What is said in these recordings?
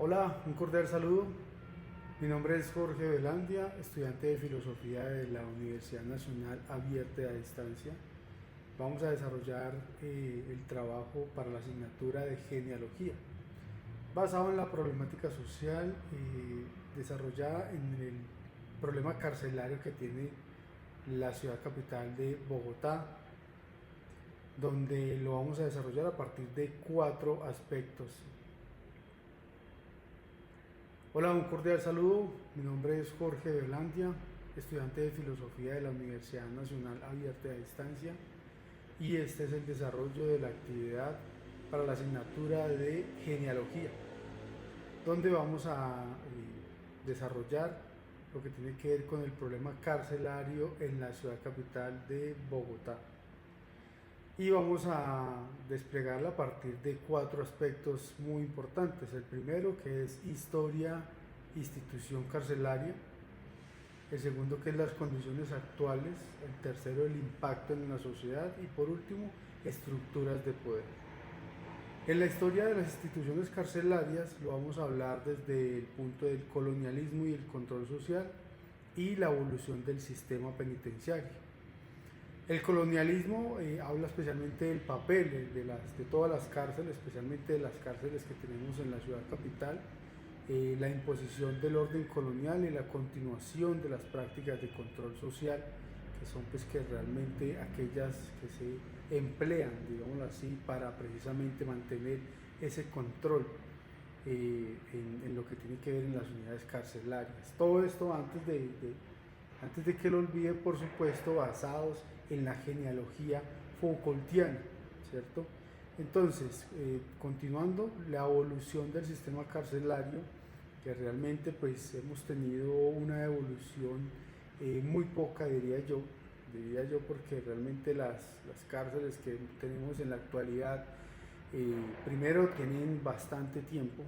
Hola, un cordial saludo. Mi nombre es Jorge Velandia, estudiante de Filosofía de la Universidad Nacional Abierta y a Distancia. Vamos a desarrollar el trabajo para la asignatura de genealogía, basado en la problemática social desarrollada en el problema carcelario que tiene la ciudad capital de Bogotá, donde lo vamos a desarrollar a partir de 4 aspectos. Hola, un cordial saludo. Mi nombre es Jorge Velandia, estudiante de Filosofía de la Universidad Nacional Abierta y a Distancia, y este es el desarrollo de la actividad para la asignatura de genealogía, donde vamos a desarrollar lo que tiene que ver con el problema carcelario en la ciudad capital de Bogotá. Y vamos a desplegarla a partir de 4 aspectos muy importantes. El primero, que es historia, institución carcelaria. El segundo, que es las condiciones actuales. El tercero, el impacto en la sociedad. Y por último, estructuras de poder. En la historia de las instituciones carcelarias lo vamos a hablar desde el punto del colonialismo y el control social y la evolución del sistema penitenciario. El colonialismo habla especialmente del papel de todas las cárceles, especialmente de las cárceles que tenemos en la ciudad capital, la imposición del orden colonial y la continuación de las prácticas de control social, que son pues que realmente aquellas que se emplean, digámoslo así, para precisamente mantener ese control en lo que tiene que ver en las unidades carcelarias. Todo esto antes de que lo olvide, por supuesto, basados en la genealogía Foucaultiana, ¿cierto? Entonces, continuando, la evolución del sistema carcelario, que realmente pues hemos tenido una evolución muy poca, diría yo porque realmente las cárceles que tenemos en la actualidad, primero tienen bastante tiempo,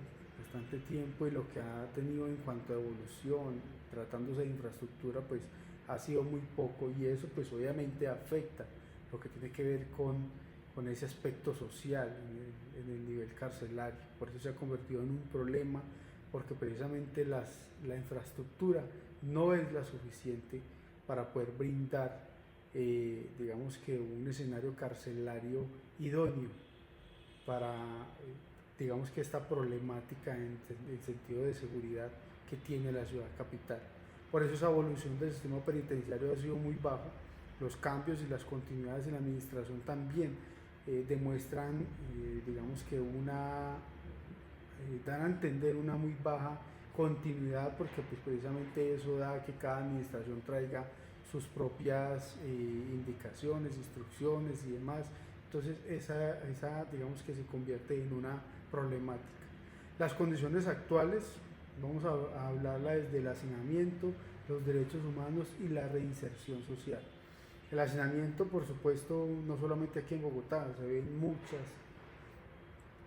y lo que ha tenido en cuanto a evolución, tratándose de infraestructura, pues ha sido muy poco, y eso pues obviamente afecta lo que tiene que ver con ese aspecto social en el nivel carcelario. Por eso se ha convertido en un problema, porque precisamente la infraestructura no es la suficiente para poder brindar, digamos que un escenario carcelario idóneo para, digamos que esta problemática en el sentido de seguridad que tiene la ciudad capital. Por eso esa evolución del sistema penitenciario ha sido muy bajo. Los cambios y las continuidades en la administración también demuestran, digamos que dan a entender una muy baja continuidad, porque pues precisamente eso da a que cada administración traiga sus propias indicaciones, instrucciones y demás. Entonces esa digamos que se convierte en una problemática. Las condiciones actuales, vamos a hablarla desde el hacinamiento, los derechos humanos y la reinserción social. El hacinamiento, por supuesto, no solamente aquí en Bogotá, se ve en muchas,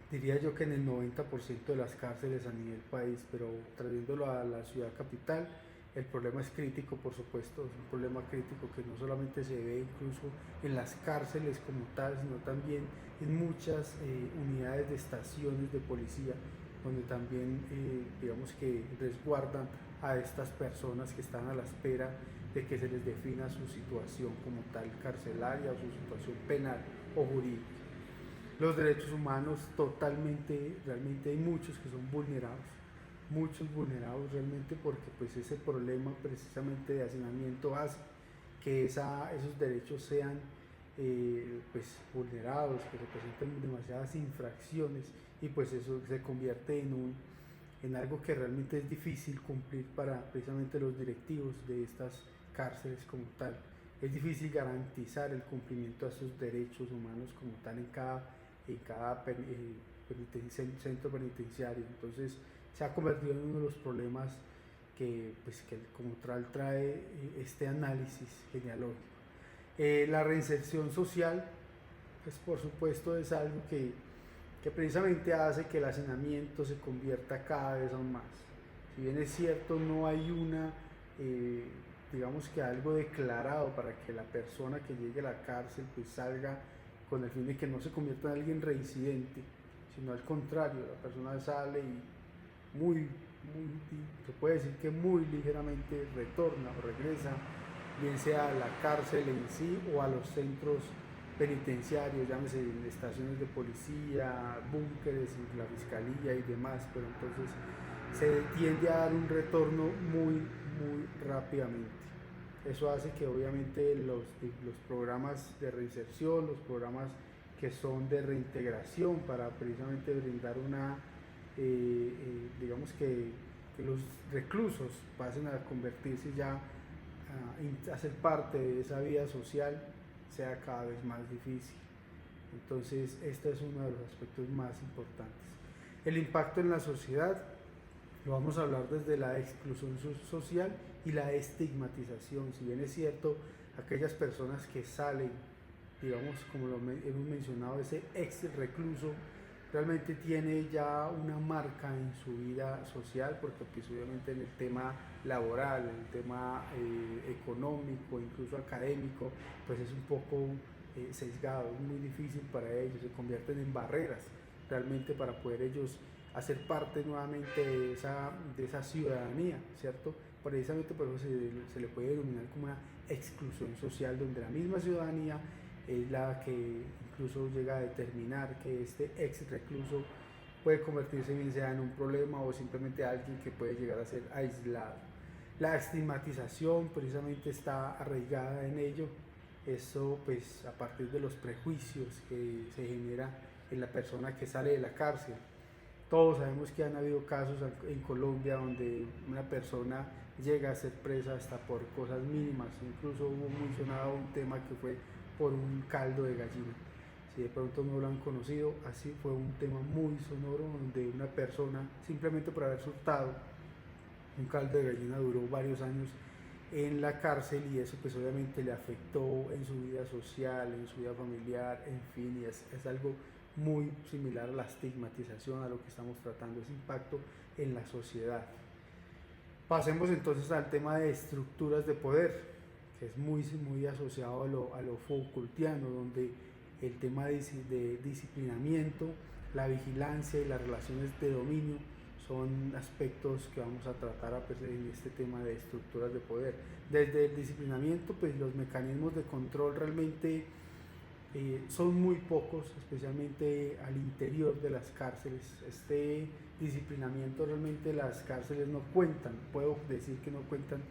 diría yo que en el 90% de las cárceles a nivel país, pero trayéndolo a la ciudad capital, el problema es crítico, por supuesto, es un problema crítico que no solamente se ve incluso en las cárceles como tal, sino también en muchas unidades de estaciones de policía, donde también digamos que resguardan a estas personas que están a la espera de que se les defina su situación como tal carcelaria o su situación penal o jurídica. Los derechos humanos totalmente, realmente hay muchos que son muchos vulnerados realmente, porque pues ese problema precisamente de hacinamiento hace que esos derechos sean pues vulnerados, que representen demasiadas infracciones, y pues eso se convierte en algo que realmente es difícil cumplir para precisamente los directivos de estas cárceles como tal. Es difícil garantizar el cumplimiento de esos derechos humanos como tal en cada centro penitenciario. Entonces se ha convertido en uno de los problemas que como tal trae este análisis genealógico. La reinserción social, pues por supuesto es algo que precisamente hace que el hacinamiento se convierta cada vez aún más. Si bien es cierto, no hay digamos que algo declarado para que la persona que llegue a la cárcel pues salga con el fin de que no se convierta en alguien reincidente, sino al contrario, la persona sale se puede decir que muy ligeramente retorna o regresa, bien sea a la cárcel en sí o a los centros penitenciarios, llámese estaciones de policía, búnkeres, la fiscalía y demás, pero entonces se tiende a dar un retorno muy rápidamente. Eso hace que obviamente los programas de reinserción, los programas que son de reintegración para precisamente brindar digamos que los reclusos pasen a convertirse ya a ser parte de esa vida social, sea cada vez más difícil. Entonces, este es uno de los aspectos más importantes. El impacto en la sociedad, lo vamos a hablar desde la exclusión social y la estigmatización. Si bien es cierto, aquellas personas que salen, digamos, como lo hemos mencionado, ese ex recluso, realmente tiene ya una marca en su vida social, porque pues obviamente en el tema laboral, en el tema económico, incluso académico, pues es un poco sesgado, es muy difícil para ellos, se convierten en barreras realmente para poder ellos hacer parte nuevamente de esa ciudadanía, ¿cierto? Precisamente por eso se le puede denominar como una exclusión social, donde la misma ciudadanía es la que incluso llega a determinar que este ex recluso puede convertirse bien sea en un problema o simplemente alguien que puede llegar a ser aislado. La estigmatización precisamente está arraigada en ello, eso pues a partir de los prejuicios que se genera en la persona que sale de la cárcel. Todos sabemos que han habido casos en Colombia donde una persona llega a ser presa hasta por cosas mínimas, incluso hubo mencionado un tema que fue por un caldo de gallina. Si de pronto no lo han conocido, así fue un tema muy sonoro donde una persona simplemente por haber surtado un caldo de gallina duró varios años en la cárcel y eso pues obviamente le afectó en su vida social, en su vida familiar, en fin, y es algo muy similar a la estigmatización, a lo que estamos tratando, ese impacto en la sociedad. Pasemos entonces al tema de estructuras de poder, que es muy asociado a lo Foucaultiano, donde el tema de disciplinamiento, la vigilancia y las relaciones de dominio son aspectos que vamos a tratar en este tema de estructuras de poder. Desde el disciplinamiento, pues los mecanismos de control realmente son muy pocos, especialmente al interior de las cárceles. Este disciplinamiento realmente las cárceles no cuentan, puedo decir que no cuentan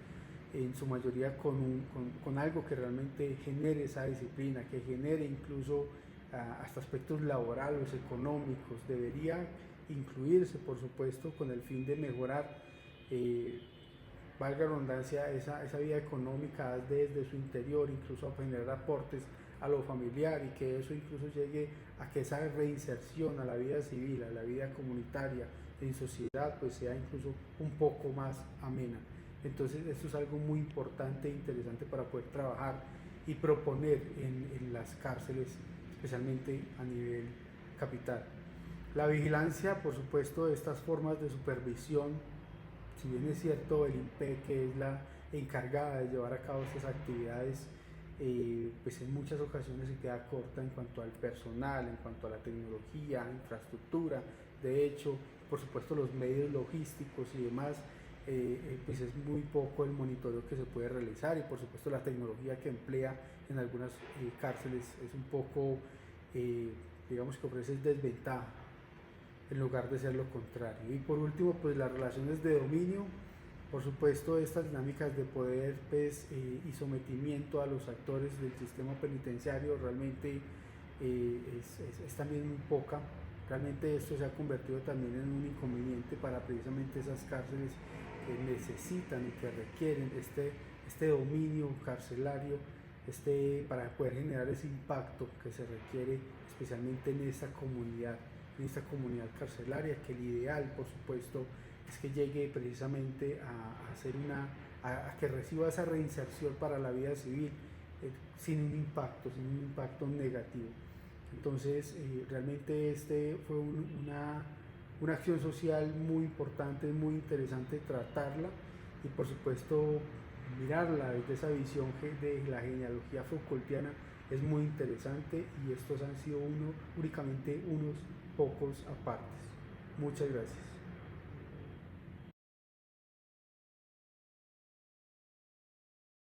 en su mayoría con algo que realmente genere esa disciplina, que genere incluso hasta aspectos laborales, económicos. Debería incluirse, por supuesto, con el fin de mejorar, valga la redundancia, esa vida económica desde su interior, incluso a generar aportes a lo familiar y que eso incluso llegue a que esa reinserción a la vida civil, a la vida comunitaria, en sociedad, pues sea incluso un poco más amena. Entonces esto es algo muy importante e interesante para poder trabajar y proponer en las cárceles, especialmente a nivel capital. La vigilancia, por supuesto, de estas formas de supervisión, si bien es cierto el INPE, que es la encargada de llevar a cabo estas actividades, pues en muchas ocasiones se queda corta en cuanto al personal, en cuanto a la tecnología, infraestructura, de hecho, por supuesto los medios logísticos y demás, pues es muy poco el monitoreo que se puede realizar y por supuesto la tecnología que emplea en algunas cárceles es un poco, digamos que ofrece desventaja en lugar de ser lo contrario. Y por último, pues las relaciones de dominio. Por supuesto, estas dinámicas de poder pues, y sometimiento a los actores del sistema penitenciario realmente es también muy poca. Realmente esto se ha convertido también en un inconveniente para precisamente esas cárceles que necesitan y que requieren este dominio carcelario para poder generar ese impacto que se requiere especialmente en esta comunidad carcelaria, que el ideal, por supuesto, es que llegue precisamente a que reciba esa reinserción para la vida civil sin un impacto negativo. Entonces, realmente este fue una acción social muy importante, muy interesante tratarla y por supuesto mirarla desde esa visión de la genealogía Foucaultiana es muy interesante y estos han sido únicamente unos pocos apartes. Muchas gracias.